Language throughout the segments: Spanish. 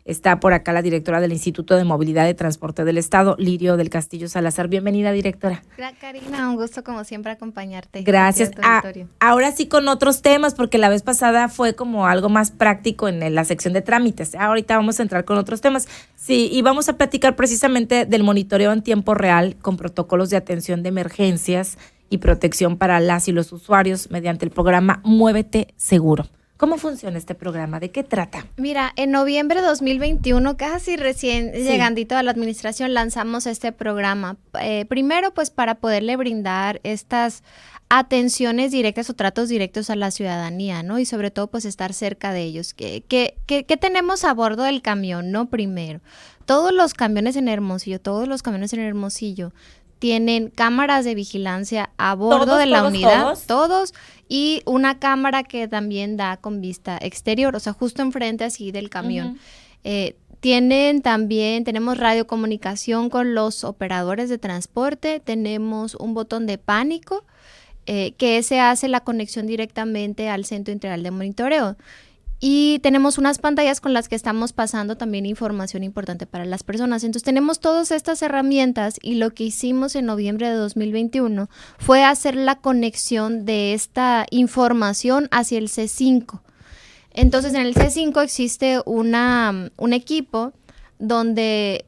Está por acá la directora del Instituto de Movilidad y Transporte del Estado, Lirio del Castillo Salazar. Bienvenida, directora. Karina, un gusto como siempre acompañarte. Gracias. Ahora sí con otros temas, porque la vez pasada fue como algo más práctico en la sección de trámites. Ahorita vamos a entrar con otros temas. Sí, y vamos a platicar precisamente del monitoreo en tiempo real con protocolos de atención de emergencias y protección para las y los usuarios mediante el programa Muévete Seguro. ¿Cómo funciona este programa? ¿De qué trata? Mira, en noviembre de 2021, casi recién llegandito a la administración, lanzamos este programa. Primero, pues para poderle brindar estas atenciones directas o tratos directos a la ciudadanía, ¿no? Y sobre todo, pues estar cerca de ellos. ¿Qué tenemos a bordo del camión, no? Primero, todos los camiones en Hermosillo tienen cámaras de vigilancia a bordo de la unidad, todos, y una cámara que también da con vista exterior, o sea, justo enfrente así del camión. Tenemos radiocomunicación con los operadores de transporte, tenemos un botón de pánico, que ese hace la conexión directamente al Centro Integral de Monitoreo. Y tenemos unas pantallas con las que estamos pasando también información importante para las personas. Entonces tenemos todas estas herramientas y lo que hicimos en noviembre de 2021 fue hacer la conexión de esta información hacia el C5. Entonces en el C5 existe un equipo donde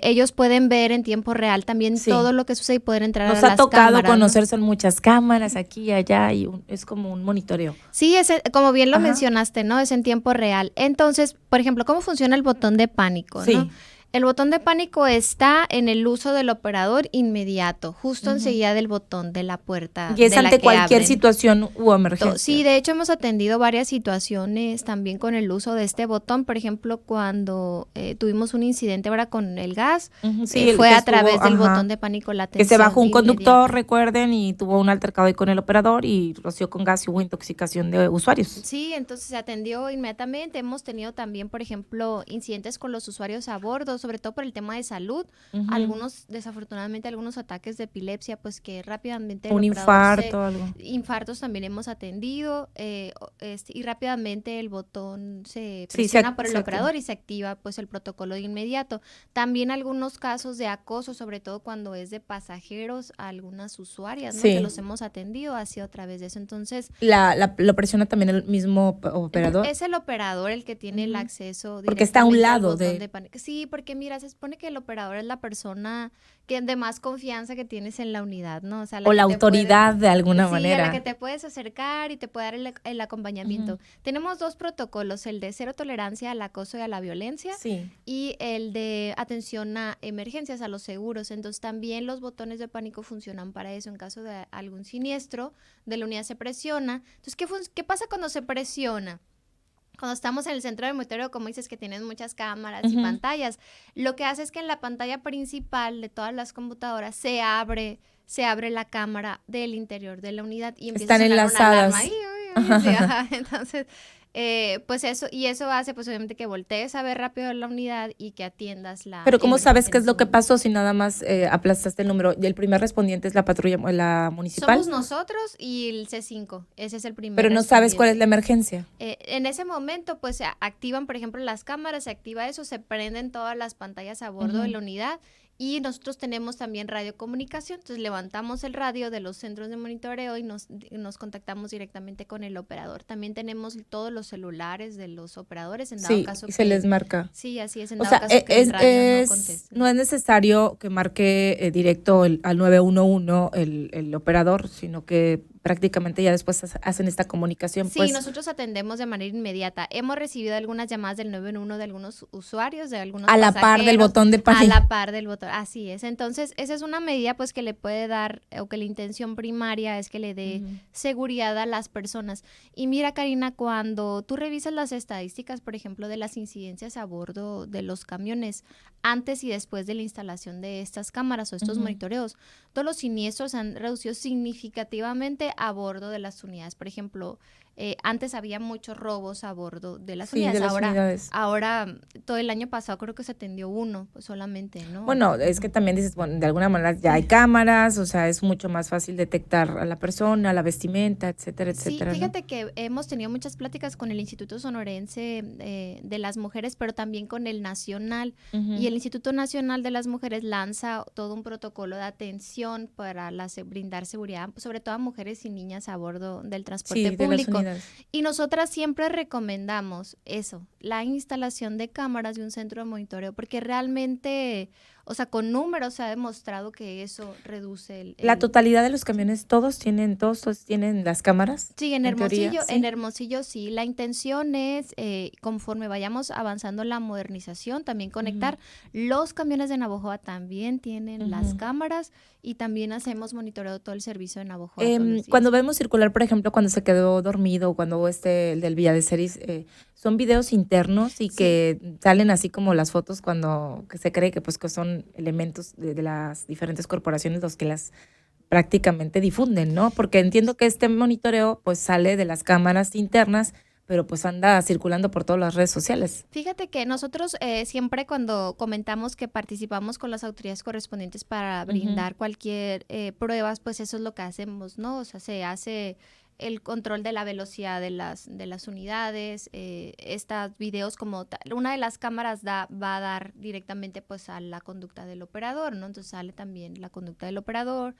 ellos pueden ver en tiempo real también todo lo que sucede y poder entrar a las cámaras. Nos ha tocado conocer, son muchas cámaras aquí y allá y es como un monitoreo. Sí, como bien lo mencionaste, ¿no? Es en tiempo real. Entonces, por ejemplo, ¿cómo funciona el botón de pánico, no? El botón de pánico está en el uso del operador inmediato, justo enseguida del botón de la puerta. Y es ante cualquier situación u emergencia. Sí, de hecho hemos atendido varias situaciones también con el uso de este botón. Por ejemplo, cuando tuvimos un incidente ahora con el gas, fue a través del botón de pánico la atención. Que se bajó un conductor, recuerden, y tuvo un altercado ahí con el operador y roció con gas y hubo intoxicación de usuarios. Sí, entonces se atendió inmediatamente. Hemos tenido también, por ejemplo, incidentes con los usuarios a bordo, sobre todo por el tema de salud, desafortunadamente algunos ataques de epilepsia, pues que rápidamente un infarto, infartos también hemos atendido, y rápidamente el botón se presiona por el operador y se activa pues el protocolo de inmediato. También algunos casos de acoso, sobre todo cuando es de pasajeros a algunas usuarias, ¿no? Que los hemos atendido, ha sido a través de eso. Entonces, ¿lo presiona también el mismo operador? Es el operador el que tiene el acceso directamente. Porque está a un lado de pánico. Sí, porque mira, se supone que el operador es la persona de más confianza que tienes en la unidad, ¿no? O sea, la autoridad de alguna manera. Sí, a la que te puedes acercar y te puede dar el acompañamiento. Tenemos dos protocolos, el de cero tolerancia al acoso y a la violencia y el de atención a emergencias, a los seguros. Entonces también los botones de pánico funcionan para eso. En caso de algún siniestro, de la unidad se presiona. Entonces, ¿qué pasa cuando se presiona? Cuando estamos en el centro de monitoreo, como dices, que tienes muchas cámaras y pantallas, lo que hace es que en la pantalla principal de todas las computadoras se abre la cámara del interior de la unidad y empieza a sonar enlazadas. Una alarma. Entonces, pues eso hace pues obviamente que voltees a ver rápido la unidad y que atiendas la... Pero ¿cómo sabes qué es lo que pasó si nada más aplastaste el número? ¿Y el primer respondiente es la patrulla, la municipal? Somos nosotros y el C5, ese es el primer Pero no sabes cuál es la emergencia. En ese momento pues se activan, por ejemplo, las cámaras, se activa eso, se prenden todas las pantallas a bordo de la unidad. Y nosotros tenemos también radiocomunicación, entonces levantamos el radio de los centros de monitoreo y nos contactamos directamente con el operador. También tenemos todos los celulares de los operadores en dado caso que se les marca. Sí, así es, en dado caso que el radio no conteste. No es necesario que marque directo al 911 el operador, sino que prácticamente ya después hacen esta comunicación. Sí, nosotros atendemos de manera inmediata. Hemos recibido algunas llamadas del 911 de algunos usuarios, de algunos a la par del botón de pánico. A la par del botón, así es. Entonces, esa es una medida pues que le puede dar, o que la intención primaria es que le dé seguridad a las personas. Y mira, Karina, cuando tú revisas las estadísticas, por ejemplo, de las incidencias a bordo de los camiones, antes y después de la instalación de estas cámaras o estos monitoreos, todos los siniestros han reducido significativamente a bordo de las unidades. Por ejemplo, Antes había muchos robos a bordo de las Sí, unidades. de las unidades. Ahora, todo el año pasado creo que se atendió uno pues, solamente, ¿no? Bueno, es que también dices, bueno, de alguna manera ya hay cámaras, o sea, es mucho más fácil detectar a la persona, la vestimenta, etcétera, etcétera. Sí, fíjate que hemos tenido muchas pláticas con el Instituto Sonorense de las Mujeres, pero también con el Nacional. Uh-huh. Y el Instituto Nacional de las Mujeres lanza todo un protocolo de atención para brindar seguridad, sobre todo a mujeres y niñas a bordo del transporte público. Y nosotras siempre recomendamos eso, la instalación de cámaras y un centro de monitoreo, porque realmente, o sea, con números se ha demostrado que eso reduce ¿La totalidad de los camiones, todos tienen las cámaras? Sí, en Hermosillo, teoría, ¿sí? En Hermosillo sí. La intención es, conforme vayamos avanzando en la modernización, también conectar. Los camiones de Navojoa también tienen las cámaras y también hacemos monitoreo todo el servicio de Navojoa todos los días. Cuando vemos circular, por ejemplo, cuando se quedó dormido, cuando el del Villa de Ceris, son videos internos y que salen así como las fotos cuando que se cree que pues que son elementos de las diferentes corporaciones los que las prácticamente difunden, ¿no? Porque entiendo que este monitoreo pues sale de las cámaras internas, pero pues anda circulando por todas las redes sociales. Fíjate que nosotros siempre cuando comentamos que participamos con las autoridades correspondientes para brindar cualquier pruebas, pues eso es lo que hacemos, ¿no? O sea, se hace el control de la velocidad de las unidades, estos videos como una de las cámaras va a dar directamente pues a la conducta del operador, ¿no? Entonces sale también la conducta del operador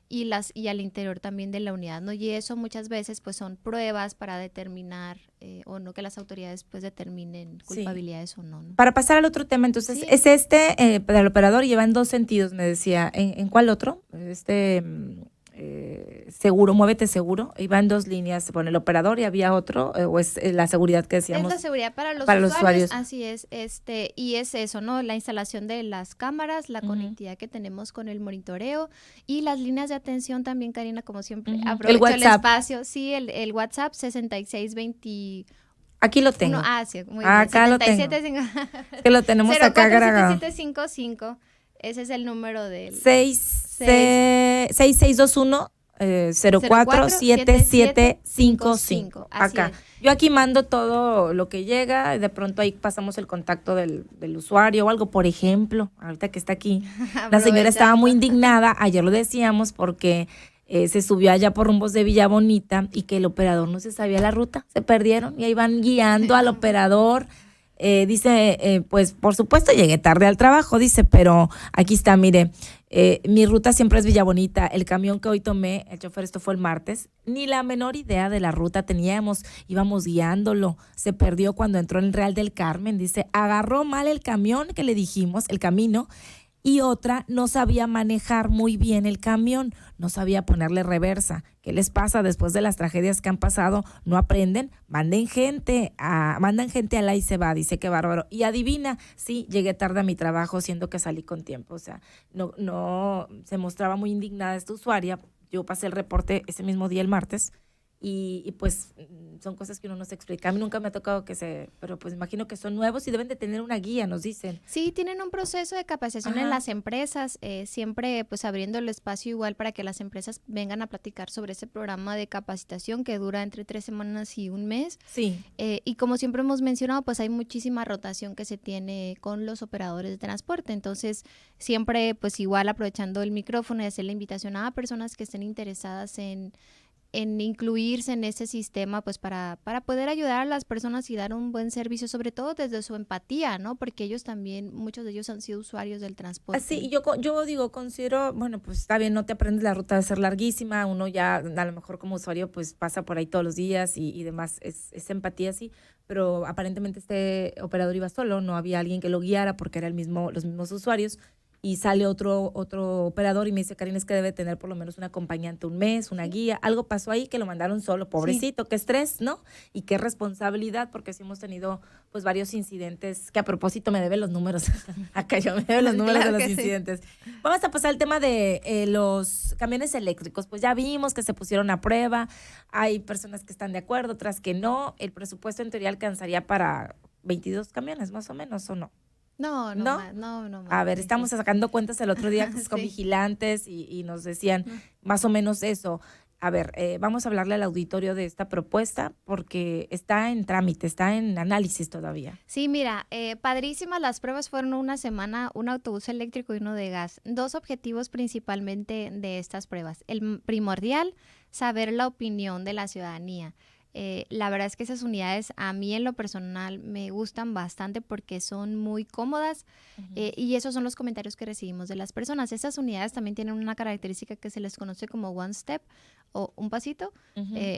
y al interior también de la unidad, ¿no? Y eso muchas veces pues son pruebas para determinar o no que las autoridades pues determinen culpabilidades o no, ¿no? Para pasar al otro tema, entonces, es del operador lleva en dos sentidos, me decía. ¿En cuál otro? Seguro, Muévete Seguro, iba en dos líneas, bueno, el operador y había otro, o es la seguridad que decíamos. Es la seguridad para los usuarios, así es, y es eso, ¿no? La instalación de las cámaras, la conectividad que tenemos con el monitoreo y las líneas de atención también, Karina, como siempre, aprovecho el espacio, sí, el WhatsApp 6620. Aquí lo tengo. Sí, muy acá bien. lo tengo. Que lo tenemos acá grabado. 04755, ese es el número del 6621 047755. Acá. Yo aquí mando todo lo que llega y de pronto ahí pasamos el contacto del usuario o algo, por ejemplo, ahorita que está aquí. La señora estaba muy indignada, ayer lo decíamos, porque se subió allá por rumbos de Villa Bonita y que el operador no se sabía la ruta, se perdieron y ahí van guiando al operador. Dice, pues por supuesto llegué tarde al trabajo, dice, pero aquí está, mire, mi ruta siempre es Villa Bonita, el camión que hoy tomé, el chofer, esto fue el martes, ni la menor idea de la ruta teníamos, íbamos guiándolo, se perdió cuando entró en el Real del Carmen, dice, agarró mal el camión que le dijimos, el camino, y otra no sabía manejar muy bien el camión, no sabía ponerle reversa. ¿Qué les pasa después de las tragedias que han pasado? ¿No aprenden? Mandan gente a la y se va, dice, qué bárbaro. Y adivina, sí, llegué tarde a mi trabajo siendo que salí con tiempo. O sea, no se mostraba muy indignada esta usuaria. Yo pasé el reporte ese mismo día, el martes, y pues son cosas que uno no se explica. A mí nunca me ha tocado pero pues imagino que son nuevos y deben de tener una guía, nos dicen. Sí, tienen un proceso de capacitación en las empresas, siempre pues abriendo el espacio igual para que las empresas vengan a platicar sobre ese programa de capacitación que dura entre 3 semanas y un mes. Sí. Y como siempre hemos mencionado, pues hay muchísima rotación que se tiene con los operadores de transporte, entonces siempre pues igual aprovechando el micrófono y hacer la invitación a personas que estén interesadas en incluirse en ese sistema, pues para poder ayudar a las personas y dar un buen servicio, sobre todo desde su empatía, ¿no? Porque ellos también, muchos de ellos han sido usuarios del transporte. Sí, yo considero, bueno, pues está bien, no te aprendes la ruta de ser larguísima, uno ya a lo mejor como usuario pues pasa por ahí todos los días y demás, es empatía, sí, pero aparentemente este operador iba solo, no había alguien que lo guiara porque era los mismos usuarios. Y sale otro operador y me dice, Karina, es que debe tener por lo menos un acompañante un mes, una guía. Algo pasó ahí que lo mandaron solo, pobrecito, qué estrés, ¿no? Y qué responsabilidad, porque sí hemos tenido pues varios incidentes, que a propósito me deben los números. Acá yo me deben los números de los incidentes. Vamos a pasar al tema de los camiones eléctricos. Pues ya vimos que se pusieron a prueba, hay personas que están de acuerdo, otras que no. El presupuesto en teoría alcanzaría para 22 camiones, más o menos, ¿o no? No. A ver, estamos sacando cuentas el otro día con vigilantes y nos decían más o menos eso. A ver, vamos a hablarle al auditorio de esta propuesta porque está en trámite, está en análisis todavía. Sí, mira, padrísimas las pruebas, fueron una semana, un autobús eléctrico y uno de gas. 2 objetivos principalmente de estas pruebas. El primordial, saber la opinión de la ciudadanía. La verdad es que esas unidades a mí en lo personal me gustan bastante porque son muy cómodas y esos son los comentarios que recibimos de las personas. Estas unidades también tienen una característica que se les conoce como one step o un pasito,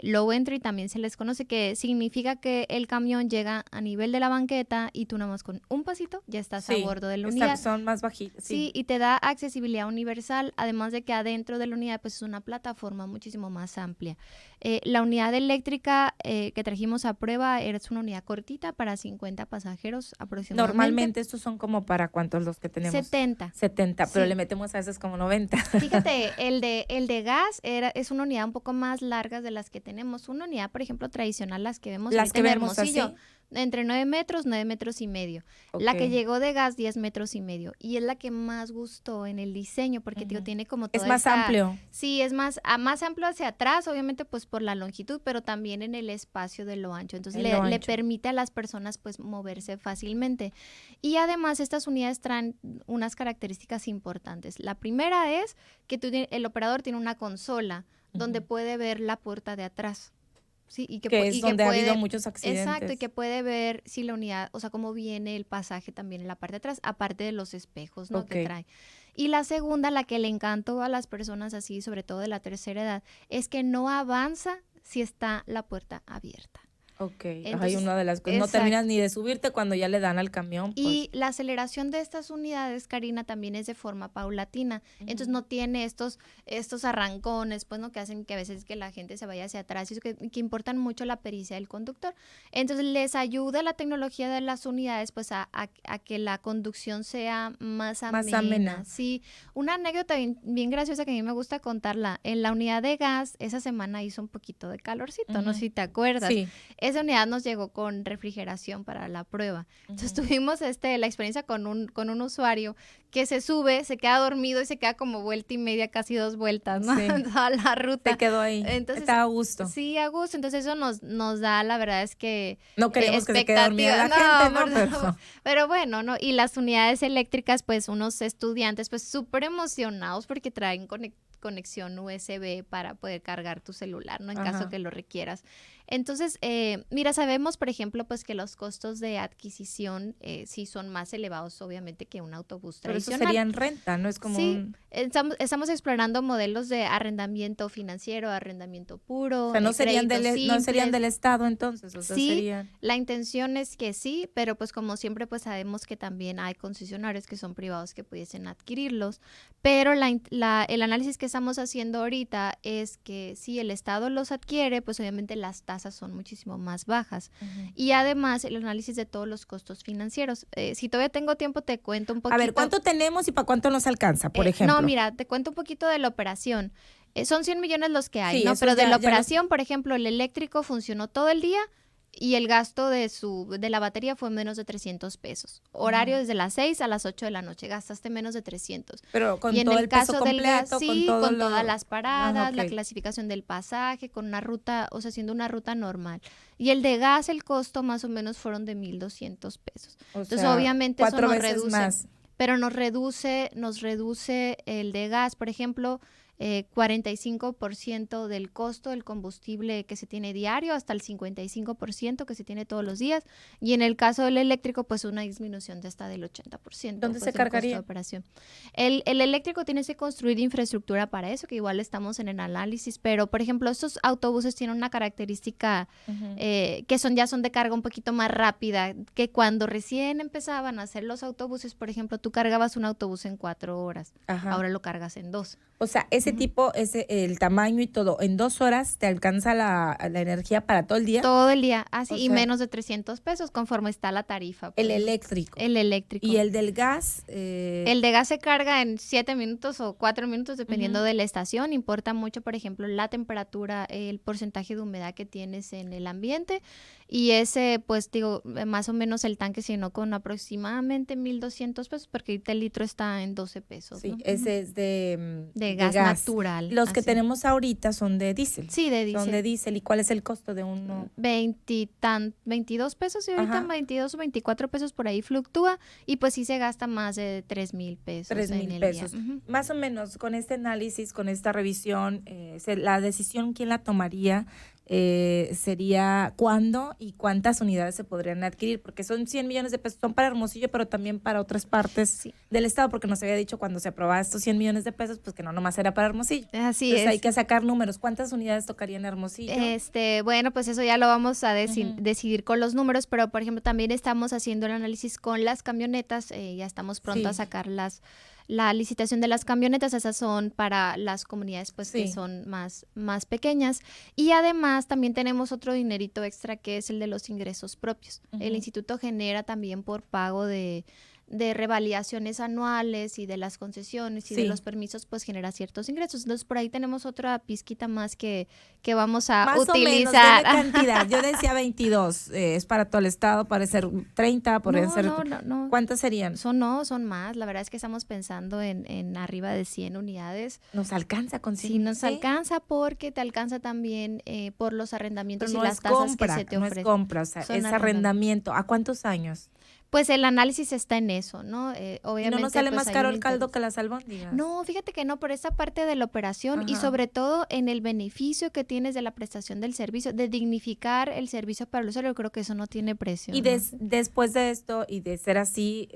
low entry también se les conoce, que significa que el camión llega a nivel de la banqueta y tú nada más con un pasito ya estás a bordo de la unidad. Son más bajitas. Sí, y te da accesibilidad universal, además de que adentro de la unidad pues es una plataforma muchísimo más amplia. La unidad eléctrica que trajimos a prueba es una unidad cortita para 50 pasajeros aproximadamente. Normalmente estos son como para ¿cuántos los que tenemos? 70. 70, pero sí. le metemos a veces como 90. Fíjate, el de gas es una unidad un poco más larga de las que tenemos. Una unidad, por ejemplo, tradicional, las que vemos las que en vemos Hermosillo, así. Entre 9 metros y medio. Okay. La que llegó de gas, 10 metros y medio. Y es la que más gustó en el diseño, porque tío, tiene como toda es más amplio. Sí, es más amplio hacia atrás, obviamente pues por la longitud, pero también en el espacio de lo ancho. Entonces le permite a las personas pues moverse fácilmente. Y además estas unidades traen unas características importantes. La primera es que el operador tiene una consola donde puede ver la puerta de atrás. Sí, y que es donde ha habido muchos accidentes. Exacto, y que puede ver si la unidad, o sea, cómo viene el pasaje también en la parte de atrás, aparte de los espejos, ¿no? Que trae. Y la segunda, la que le encantó a las personas así, sobre todo de la tercera edad, es que no avanza si está la puerta abierta. Ok, hay una de las cosas, no terminas ni de subirte cuando ya le dan al camión. Pues. Y la aceleración de estas unidades, Karina, también es de forma paulatina, entonces no tiene estos arrancones, pues, ¿no? Que hacen que a veces que la gente se vaya hacia atrás, y eso que importan mucho la pericia del conductor. Entonces les ayuda la tecnología de las unidades, pues, a que la conducción sea más amena. Sí, una anécdota bien graciosa que a mí me gusta contarla, en la unidad de gas, esa semana hizo un poquito de calorcito, no sé si te acuerdas. Sí. Esa unidad nos llegó con refrigeración para la prueba. Entonces tuvimos la experiencia con un usuario que se sube, se queda dormido y se queda como vuelta y media, casi 2 vueltas, ¿no? Sí. Toda la ruta. Se quedó ahí. Entonces, estaba a gusto. Sí, a gusto. Entonces eso nos da, la verdad es que no queremos que se quede dormida la gente, ¿no? Pero bueno, ¿no? Y las unidades eléctricas, pues unos estudiantes pues súper emocionados porque traen conexión USB para poder cargar tu celular, ¿no? En caso que lo requieras. Entonces, mira, sabemos, por ejemplo, pues que los costos de adquisición sí son más elevados, obviamente, que un autobús tradicional. Pero eso sería en renta, ¿no? Es como estamos explorando modelos de arrendamiento financiero, arrendamiento puro. O sea, no serían del Estado, entonces. O sea, sí, la intención es que sí, pero pues como siempre, pues sabemos que también hay concesionarios que son privados que pudiesen adquirirlos, pero el análisis que estamos haciendo ahorita es que si el Estado los adquiere, pues obviamente las tasas son muchísimo más bajas. Y además el análisis de todos los costos financieros. Si todavía tengo tiempo, te cuento un poquito. A ver, ¿cuánto tenemos y para cuánto nos alcanza, por ejemplo? No, mira, te cuento un poquito de la operación. Son 100 millones los que hay, ¿no? Pero de la operación, por ejemplo, el eléctrico funcionó todo el día y el gasto de la batería fue menos de 300 pesos. Horario desde las 6 a las 8 de la noche, gastaste menos de 300. Pero con todo el peso completo, del gas, sí, con todas las paradas, okay. La clasificación del pasaje, con una ruta, o sea, haciendo una ruta normal. Y el de gas, el costo más o menos fueron de 1,200 pesos. Entonces, obviamente eso nos reduce. Más. Pero nos reduce el de gas, por ejemplo, 45% del costo del combustible que se tiene diario hasta el 55% que se tiene todos los días, y en el caso del eléctrico pues una disminución de hasta del 80%. ¿Dónde pues, se cargaría? De operación. El eléctrico tienes que construir infraestructura para eso, que igual estamos en el análisis, pero por ejemplo estos autobuses tienen una característica que ya son de carga un poquito más rápida, que cuando recién empezaban a hacer los autobuses, por ejemplo, tú cargabas un autobús en 4 horas, ahora lo cargas en 2. O sea, ese tipo, el tamaño y todo, en 2 horas te alcanza la energía para todo el día. Todo el día, así, y menos de 300 pesos conforme está la tarifa. Pues. El eléctrico. El eléctrico. ¿Y el del gas? El de gas se carga en 7 minutos o 4 minutos, dependiendo de la estación. Importa mucho, por ejemplo, la temperatura, el porcentaje de humedad que tienes en el ambiente. Y ese, pues, digo, más o menos el tanque se llenó con aproximadamente 1,200 pesos, porque ahorita el litro está en 12 pesos. Sí, ¿no? ese es de gas natural. Los que así. tenemos ahorita son de diésel. Sí, de diésel. Son de diésel. ¿Y cuál es el costo de uno? 22 pesos y ahorita Ajá. 22 o 24 pesos por ahí fluctúa y pues sí se gasta más de 3,000 pesos 3,000 en el pesos. día. Ujú. Más o menos con este análisis, con esta revisión, la decisión, ¿quién la tomaría? Sería cuándo y cuántas unidades se podrían adquirir, porque son 100 millones de pesos, son para Hermosillo, pero también para otras partes Sí. del estado, porque nos había dicho cuando se aprobaba estos 100 millones de pesos, pues que no nomás era para Hermosillo. Así Entonces es. hay que sacar números. ¿Cuántas unidades tocaría en Hermosillo? Bueno, pues eso ya lo vamos a Ujú. decidir con los números, pero por ejemplo también estamos haciendo el análisis con las camionetas, ya estamos pronto a Sí. sacar la licitación de las camionetas, esas son para las comunidades pues que Sí. son más pequeñas y además también tenemos otro dinerito extra que es el de los ingresos propios. El Ujú. instituto genera también por pago de revalidaciones anuales y de las concesiones y de Sí. los permisos, pues genera ciertos ingresos. Entonces, por ahí tenemos otra pizquita más que vamos a Más utilizar. o menos, deme cantidad. Yo decía 22, es para todo el estado, puede ser 30, podrían ser. No. ¿Cuántas serían? Son más. La verdad es que estamos pensando en arriba de 100 unidades. ¿Nos alcanza con Sí, nos ¿sí? alcanza porque te alcanza también por los arrendamientos Pero y no las es tasas compra, que se te no ofrecen. es compra, o sea, Son es arrendamiento. ¿A cuántos años? Pues el análisis está en eso, ¿no? ¿Y Obviamente, no nos sale pues, más hay caro un el caldo interés. que las albóndigas? No, fíjate que no, por esta parte de la operación y Ajá. sobre todo en el beneficio que tienes de la prestación del servicio, de dignificar el servicio para el usuario, creo que eso no tiene precio. Y ¿no? después de esto y de ser así,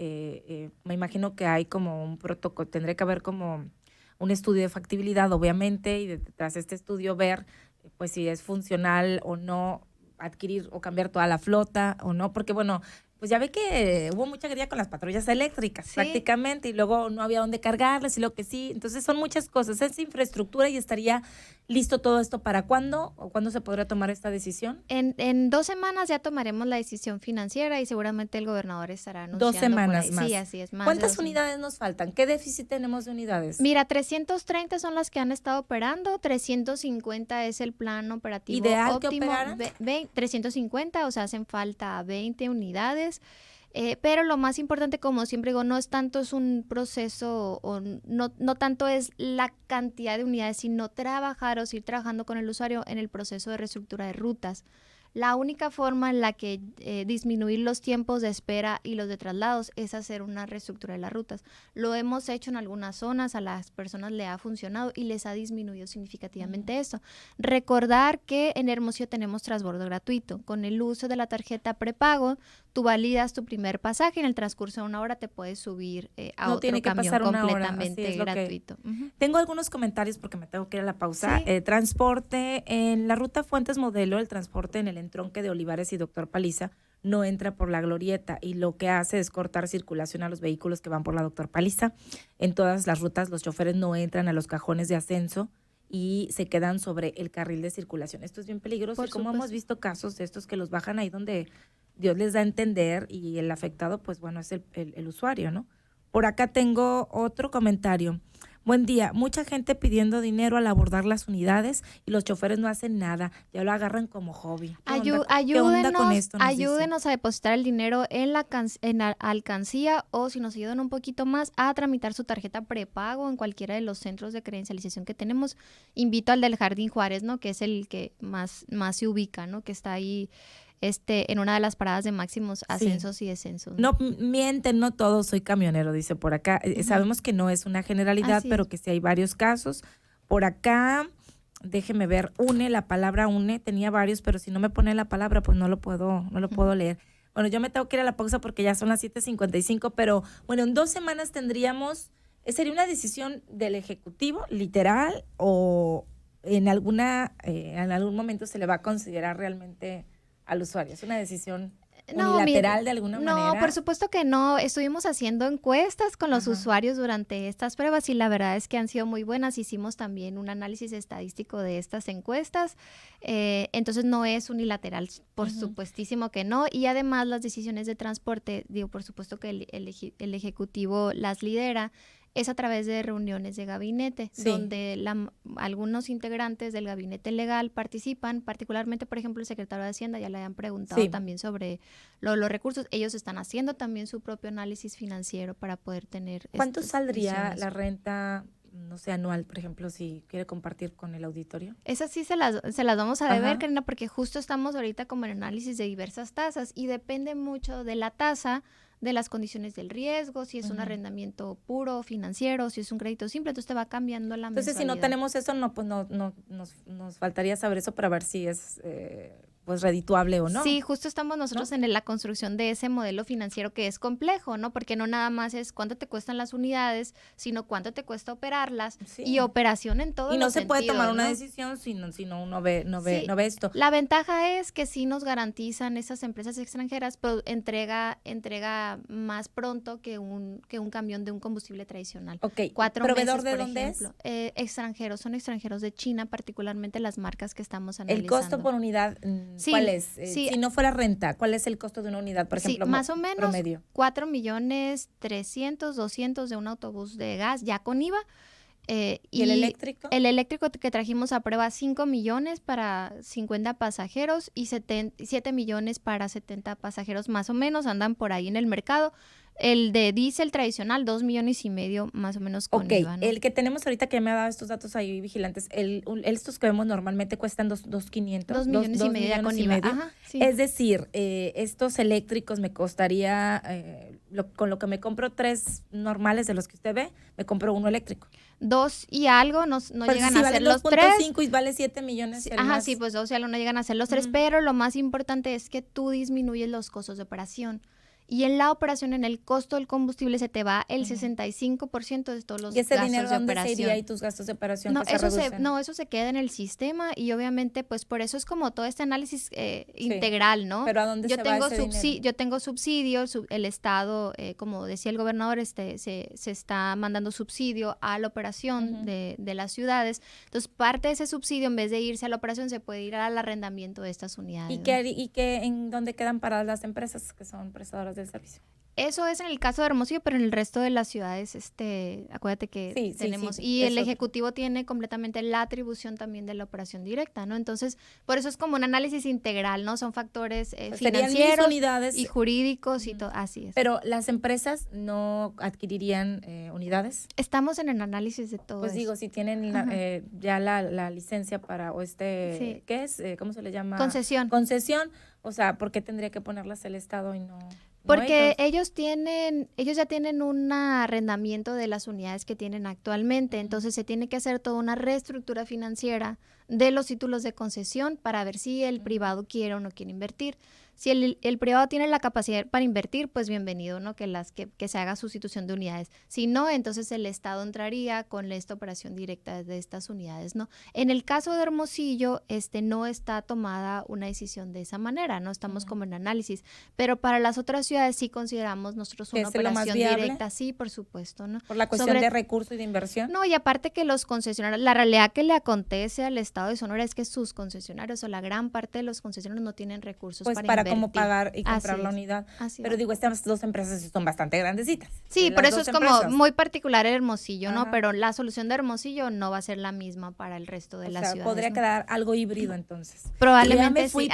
me imagino que hay como un protocolo, tendría que haber como un estudio de factibilidad, obviamente, y tras este estudio ver pues si es funcional o no adquirir o cambiar toda la flota o no, porque bueno, pues ya ve que hubo mucha guerra con las patrullas eléctricas Sí. prácticamente y luego no había dónde cargarlas y lo que sí, entonces son muchas cosas, es infraestructura y estaría listo todo esto para cuándo o cuándo se podrá tomar esta decisión. En 2 semanas ya tomaremos la decisión financiera y seguramente el gobernador estará anunciando 2 semanas por ahí. más. Sí, así es. Más de ¿Cuántas 2 semanas. unidades nos faltan? ¿Qué déficit tenemos de unidades? Mira, 330 son las que han estado operando, 350 es el plan operativo ¿Ideal que óptimo, operaran? 350, o sea, hacen falta 20 unidades. Pero lo más importante, como siempre digo, no es tanto es un proceso o no tanto es la cantidad de unidades, sino trabajar o seguir trabajando con el usuario en el proceso de reestructura de rutas. La única forma en la que disminuir los tiempos de espera y los de traslados es hacer una reestructura de las rutas. Lo hemos hecho en algunas zonas, a las personas le ha funcionado y les ha disminuido significativamente esto. Recordar que en Hermosillo tenemos transbordo gratuito. Con el uso de la tarjeta prepago, tú validas tu primer pasaje y en el transcurso de 1 hora te puedes subir a No otro tiene que camión pasar 1 hora, así completamente es lo que- gratuito. Ujú. Tengo algunos comentarios porque me tengo que ir a la pausa. Sí. Transporte en la ruta Fuentes Modelo, el transporte en el entronque de Olivares y Doctor Paliza no entra por la glorieta y lo que hace es cortar circulación a los vehículos que van por la Doctor Paliza. En todas las rutas los choferes no entran a los cajones de ascenso y se quedan sobre el carril de circulación. Esto es bien peligroso Por y como supuesto. hemos visto casos de estos que los bajan ahí donde Dios les da a entender y el afectado, pues bueno, es el usuario, ¿no? Por acá tengo otro comentario. Buen día. Mucha gente pidiendo dinero al abordar las unidades y los choferes no hacen nada. Ya lo agarran como hobby. ¿Qué onda con esto? Nos dice. Ayúdenos a depositar el dinero en la alcancía o si nos ayudan un poquito más a tramitar su tarjeta prepago en cualquiera de los centros de credencialización que tenemos. Invito al del Jardín Juárez, ¿no? Que es el que más se ubica, ¿no? Que está ahí en una de las paradas de máximos ascensos y descensos. No mienten, no todos, soy camionero, dice por acá. Sabemos que no es una generalidad, Así pero es. que sí hay varios casos. Por acá, déjeme ver, la palabra une, tenía varios, pero si no me pone la palabra, pues no lo puedo leer. Bueno, yo me tengo que ir a la pausa porque ya son las 7:55, pero bueno, en 2 semanas tendríamos, sería una decisión del Ejecutivo, literal, o en algún momento se le va a considerar realmente al usuario. Es una decisión unilateral de alguna manera. No, por supuesto que no. Estuvimos haciendo encuestas con los usuarios durante estas pruebas y la verdad es que han sido muy buenas. Hicimos también un análisis estadístico de estas encuestas. Entonces no es unilateral, por supuestísimo que no. Y además las decisiones de transporte, digo, por supuesto que el Ejecutivo las lidera. Es a través de reuniones de gabinete, donde algunos integrantes del gabinete legal participan, particularmente, por ejemplo, el secretario de Hacienda, ya le habían preguntado también sobre los recursos. Ellos están haciendo también su propio análisis financiero para poder tener ¿Cuánto saldría decisiones. la renta no sé, anual, por ejemplo, si quiere compartir con el auditorio? Esas sí se las vamos a deber, Ajá. Karina, porque justo estamos ahorita como en análisis de diversas tasas y depende mucho de la tasa, de las condiciones del riesgo, si es un arrendamiento puro, financiero, si es un crédito simple, entonces te va cambiando la Entonces, si no mensualidad. tenemos eso, no, pues nos faltaría saber eso para ver si es pues redituable o no. Sí, justo estamos nosotros en la construcción de ese modelo financiero que es complejo, ¿no? Porque no nada más es cuánto te cuestan las unidades, sino cuánto te cuesta operarlas Sí. y operación en todos Y no los se puede sentidos, tomar una ¿no? decisión si no uno ve Sí. esto. La ventaja es que sí nos garantizan esas empresas extranjeras entrega más pronto que un camión de un combustible tradicional. Ok, 4 ¿proveedor meses, de por dónde ejemplo. Extranjeros, son extranjeros de China, particularmente las marcas que estamos es? analizando. ¿El costo por unidad Sí, cuál es? sí. Si no fuera renta, ¿cuál es el costo de una unidad, por ejemplo, sí, más o menos promedio? 4.300.000, 200 de un autobús de gas ya con IVA. ¿Y el eléctrico? El eléctrico que trajimos a prueba 5 millones para 50 pasajeros y 7 millones para 70 pasajeros más o menos, andan por ahí en el mercado. El de diésel tradicional, 2,5 millones más o menos con IVA, ¿no? El que tenemos ahorita que me ha dado estos datos ahí vigilantes, estos que vemos normalmente cuestan 2.500. 2,5 millones ya con IVA. Ajá, sí. Es decir, estos eléctricos me costaría, con lo que me compro 3 normales de los que usted ve, me compro uno eléctrico. 2 y algo, no Pero llegan si a vale ser los 3. 2.5 y vale 7 millones. Sí, el ajá, más. sí, pues 2 y algo no llegan a ser los 3, pero lo más importante es que tú disminuyes los costos de operación. Y en la operación, en el costo del combustible, se te va el 65% de todos los ¿Y ese gastos dinero de dónde se operación. iría y tus gastos de operación No, que se reducen? eso se queda en el sistema y obviamente pues por eso es como todo este análisis integral, ¿no? Pero ¿a dónde se va ese dinero? Yo tengo subsidio, el Estado, como decía el gobernador, se está mandando subsidio a la operación de las ciudades. Entonces parte de ese subsidio, en vez de irse a la operación, se puede ir al arrendamiento de estas unidades. ¿Y en dónde quedan paradas las empresas que son prestadoras del servicio? Eso es en el caso de Hermosillo, pero en el resto de las ciudades, acuérdate que tenemos, y el Ejecutivo tiene completamente la atribución también de la operación directa, ¿no? Entonces, por eso es como un análisis integral, ¿no? Son factores financieros unidades, y jurídicos y todo, así es. Pero las empresas no adquirirían unidades. Estamos en el análisis de todo Pues eso. digo, si tienen ya la licencia para, ¿qué es? ¿Cómo se le llama? Concesión. Concesión, o sea, ¿por qué tendría que ponerlas el Estado y no? Porque ellos ya tienen un arrendamiento de las unidades que tienen actualmente, entonces se tiene que hacer toda una reestructura financiera de los títulos de concesión para ver si el privado quiere o no quiere invertir. Si el privado tiene la capacidad para invertir, pues bienvenido, ¿no? Que se haga sustitución de unidades. Si no, entonces el Estado entraría con esta operación directa de estas unidades, ¿no? En el caso de Hermosillo, no está tomada una decisión de esa manera, no estamos como en análisis, pero para las otras ciudades sí consideramos nosotros una operación directa, sí, por supuesto, ¿no? Por la cuestión de recursos y de inversión. No, y aparte que los concesionarios, la realidad que le acontece al Estado de Sonora es que sus concesionarios o la gran parte de los concesionarios no tienen recursos pues para cómo pagar y comprar la unidad. Pero digo, estas 2 empresas son bastante grandecitas. Sí, por eso es como muy particular Hermosillo, ¿no? Pero la solución de Hermosillo no va a ser la misma para el resto de las ciudades. Podría quedar algo híbrido entonces. Probablemente ya me fui,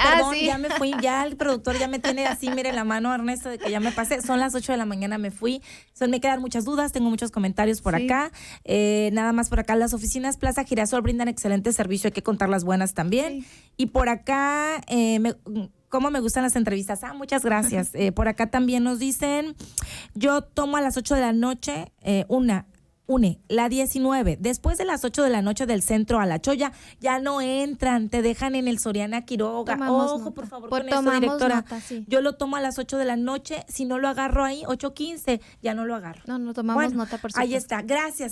ya me fui, ya el productor ya me tiene así, mire la mano, Ernesto, de que ya me pasé. Son las 8 de la mañana, me fui. Me quedan muchas dudas, tengo muchos comentarios por acá. Nada más por acá, las oficinas Plaza Girasol brindan excelente servicio, hay que contar las buenas también. Sí. Y por acá, cómo me gustan las entrevistas. Muchas gracias. Por acá también nos dicen, yo tomo a las 8 de la noche la 19. Después de las 8 de la noche del centro a La Choya, ya no entran, te dejan en el Soriana Quiroga. Ojo, por favor, con eso, directora. Yo lo tomo a las 8 de la noche, si no lo agarro ahí, 8:15, ya no lo agarro. No tomamos nota, por supuesto. Ahí está, gracias.